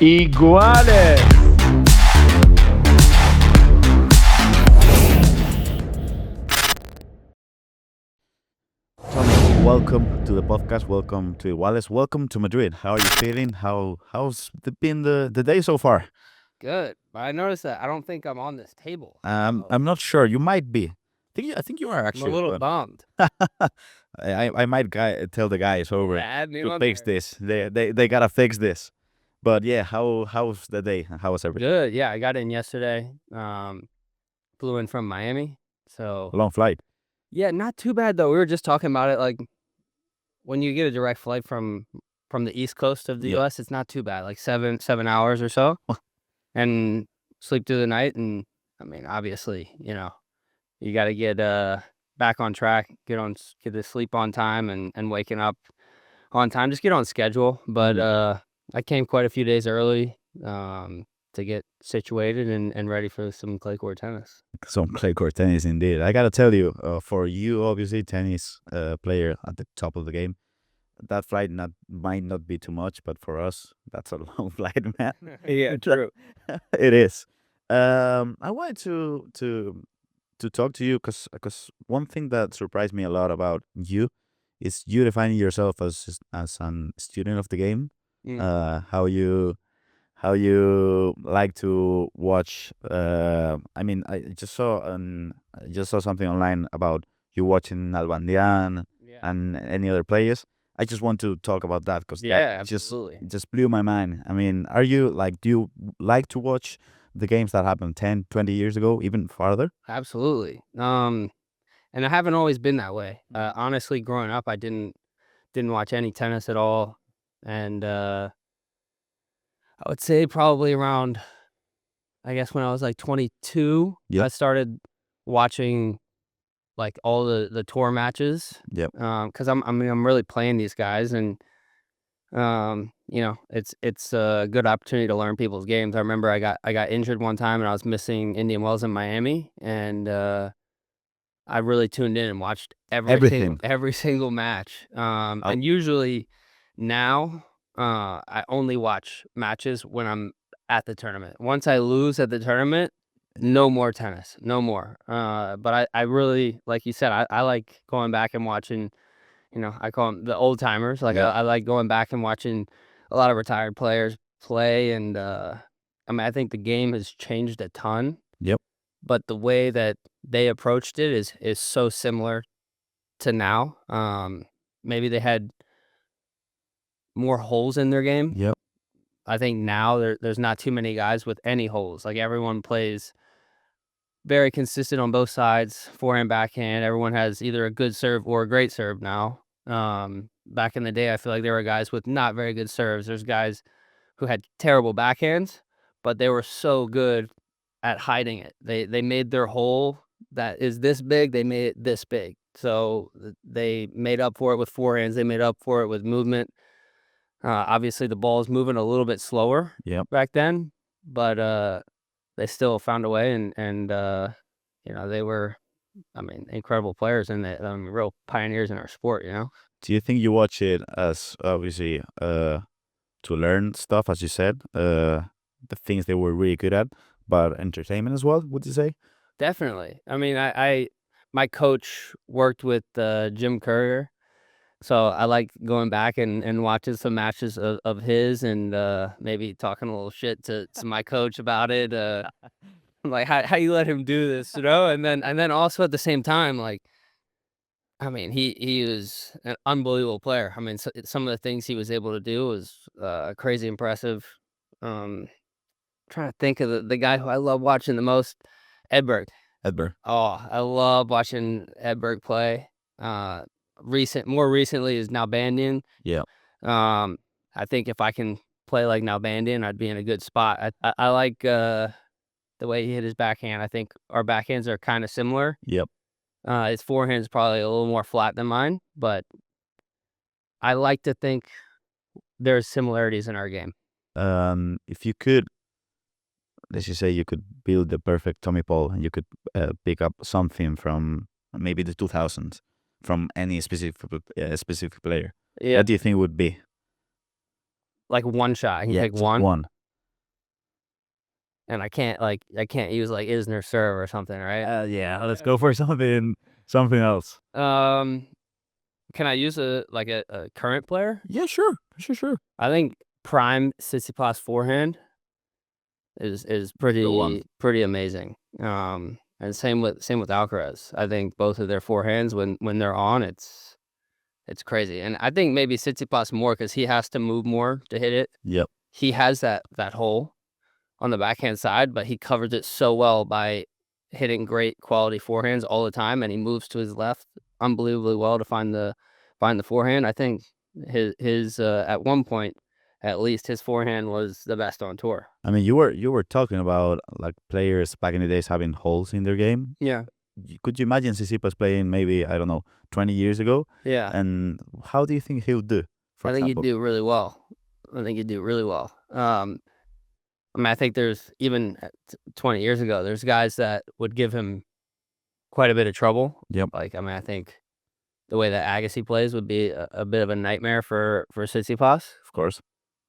IGUALES. Tommy, welcome to the podcast. Welcome to IGUALES. Welcome to Madrid. How are you feeling? How's been the day so far? Good. But I noticed that I don't think I'm on this table. I'm not sure. You might be. I think you are I'm a actually. little but bummed. I might tell the guys over Add me to on fix there. this. They gotta fix this. But yeah, how's the day? How was everything? Good. Yeah, I got in yesterday. Flew in from Miami. So A long flight. yeah, not too bad though. We were just talking about it. Like when you get a direct flight from the East Coast of the Yeah. US, it's not too bad. Like 7 hours or so, and sleep through the night. And I mean, obviously, you got to get back on track, get to sleep on time, and waking up on time. Just get on schedule. But I came quite a few days early to get situated and ready for some clay court tennis. Some clay court tennis indeed. I gotta tell you, for you, obviously, tennis player at the top of the game, that flight might not be too much, but for us, that's a long flight, man. Yeah, true. It is. I wanted to talk to you because one thing that surprised me a lot about you is you defining yourself as an student of the game. How you like to watch. I mean, I just saw something online about you watching Albandian Yeah. and any other players. I just want to talk about that because Yeah, that just absolutely. just blew my mind. I mean, do you like to watch the games that happened 10, 20 years ago, even farther? Absolutely. And I haven't always been that way. Honestly, growing up, I didn't watch any tennis at all, and I would say probably around, I guess when I was like 22, Yep. I started watching like all the tour matches. Yep. Because I'm really playing these guys, and it's a good opportunity to learn people's games. I remember I got injured one time, and I was missing Indian Wells in Miami, and I really tuned in and watched Everything. every single match. And usually now, I only watch matches when I'm at the tournament. Once I lose at the tournament, no more tennis, no more. But I really, like you said, I like going back and watching. I call them the old timers. Like Yeah. I like going back and watching a lot of retired players play. And I mean, I think the game has changed a ton. Yep. But the way that they approached it is so similar to now. Maybe they had more holes in their game. Yep. I think now there's not too many guys with any holes. Like everyone plays very consistent on both sides, forehand, backhand. Everyone has either a good serve or a great serve now. Back in the day, I feel like there were guys with not very good serves. There's guys who had terrible backhands, but they were so good at hiding it. They made their hole that is this big, they made it this big. So they made up for it with forehands. They made up for it with movement. Obviously, the ball is moving a little bit slower Yep. back then, but they still found a way, and they were, I mean, incredible players and real pioneers in our sport. Do you think you watch it as obviously to learn stuff, as you said, the things they were really good at, but entertainment as well? Would you say? Definitely. I mean, my coach worked with Jim Courier, so I like going back and watching some matches of his, and maybe talking a little shit to my coach about it. Like how you let him do this, and then also at the same time, like, I mean, he was an unbelievable player. I mean, some of the things he was able to do was crazy impressive. Trying to think of the guy who I love watching the most, Edberg. Edberg. Oh, I love watching Edberg play. More recently is Nalbandian. Yeah. I think if I can play like Nalbandian, I'd be in a good spot. I like the way he hit his backhand. I think our backhands are kind of similar. Yep. His forehand's probably a little more flat than mine, but I like to think there's similarities in our game. If you could, let's just say you could build the perfect Tommy Paul, and you could pick up something from maybe the 2000s from any specific player. Yeah. What do you think it would be? Like one shot. I can Yeah, pick just one. one. and I can't use like Isner serve or something, right? Yeah, let's go for something else. Can I use a current player? Yeah, sure. I think prime Tsitsipas forehand is pretty amazing. And same with Alcaraz. I think both of their forehands when they're on, it's crazy. And I think maybe Tsitsipas more because he has to move more to hit it. Yep. He has that hole on the backhand side, but he covers it so well by hitting great quality forehands all the time, and he moves to his left unbelievably well to find the forehand. I think his at one point, at least, his forehand was the best on tour. I mean, you were talking about like players back in the days having holes in their game. Yeah. Could you imagine Tsitsipas playing maybe, I don't know, 20 years ago? Yeah. And how do you think he'll do? I think he'd do really well. I mean, I think there's even 20 years ago, there's guys that would give him quite a bit of trouble. Yep. Like, I mean, I think the way that Agassi plays would be a bit of a nightmare for Tsitsipas. Of course.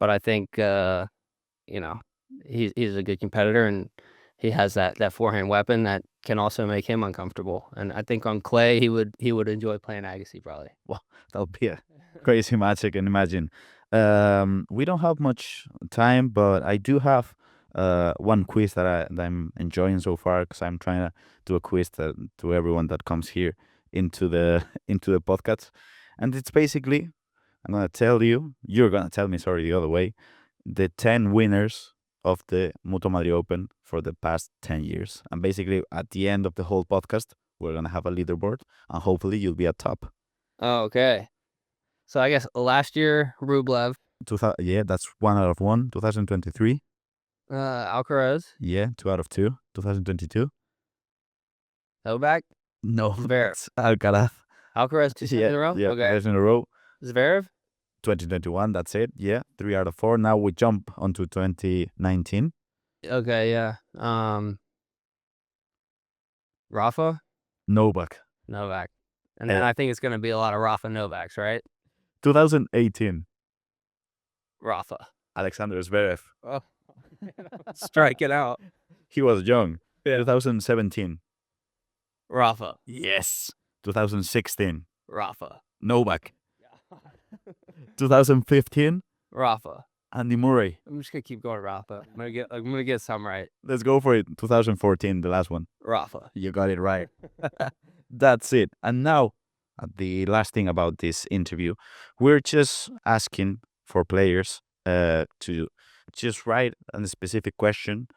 But I think, you know, he's a good competitor, and he has that forehand weapon that can also make him uncomfortable. And I think on clay, he would enjoy playing Agassi probably. Well, that'll be a crazy match, I can imagine. We don't have much time, but I do have one quiz that I'm enjoying so far because I'm trying to do a quiz to everyone that comes here into the podcast, and it's basically I'm gonna tell you, you're gonna tell me, sorry, the other way, the 10 winners of the MUTUA Madrid Open for the past 10 years, and basically at the end of the whole podcast, we're gonna have a leaderboard, and hopefully you'll be at top. Oh, okay. So I guess last year, Rublev. Yeah, that's 1 out of 1. 2023. Alcaraz. Yeah, 2 out of 2. 2022. Novak. No, Zverev. Alcaraz. Alcaraz 2 times in a row? Yeah, Okay. 2 in a row. Zverev. 2021, that's it. Yeah, 3 out of 4. Now we jump onto 2019. Okay, yeah. Rafa. Novak. And then I think it's going to be a lot of Rafa Novaks, right? 2018. Rafa. Alexander Zverev. Oh. Strike it out. He was young. Yeah. 2017. Rafa. Yes. 2016. Rafa. Novak. 2015. Rafa. Andy Murray. I'm just gonna keep going, Rafa. I'm gonna get some right. Let's go for it. 2014, the last one. Rafa. You got it right. That's it. And now, the last thing about this interview, we're just asking for players to just write a specific question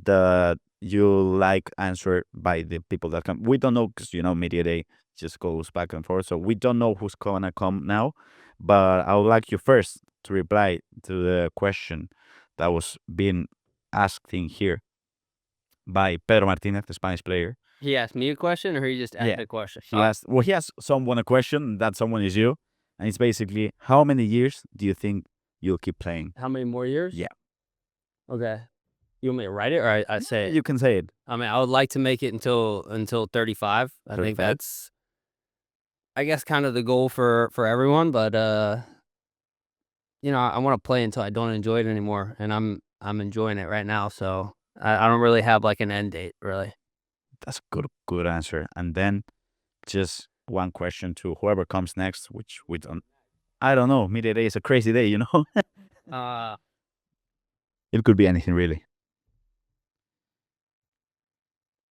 that you like answered by the people that come. We don't know because, Media Day just goes back and forth. So we don't know who's going to come now. But I would like you first to reply to the question that was being asked in here by Pedro Martinez, the Spanish player. He asked me a question, or he just asked a question? He asked someone a question. That someone is you. And it's basically, how many years do you think you'll keep playing? How many more years? Yeah. Okay. You want me to write it, or I say it? You can say it. I mean, I would like to make it until 35. I think that's, I guess, kind of the goal for everyone. But I want to play until I don't enjoy it anymore, and I'm enjoying it right now. So I don't really have like an end date, really. That's a good answer. And then just one question to whoever comes next, which we don't. I don't know. Media Day is a crazy day, It could be anything, really.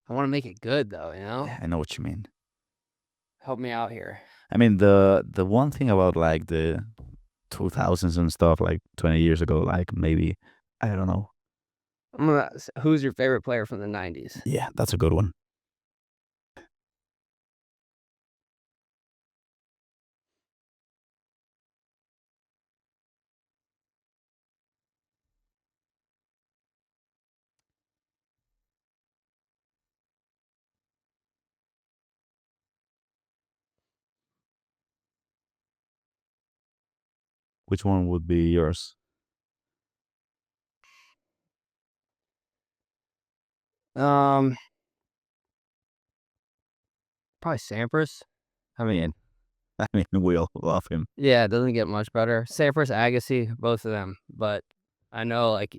I want to make it good, though, I know what you mean. Help me out here. I mean, the one thing about like the 2000s and stuff, like 20 years ago, like maybe, I don't know. Who's your favorite player from the 90s? Yeah, that's a good one. Which one would be yours? Probably Sampras. I mean, we all love him. Yeah, it doesn't get much better. Sampras, Agassi, both of them. But I know, like,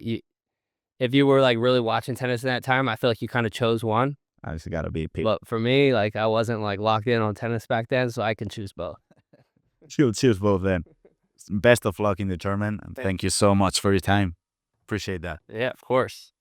if you were like really watching tennis in that time, I feel like you kind of chose one. I just gotta be picky. But for me, like I wasn't like locked in on tennis back then, so I can choose both. Choose both then. Best of luck in the tournament, and thank you so much for your time. Appreciate that. Yeah, of course.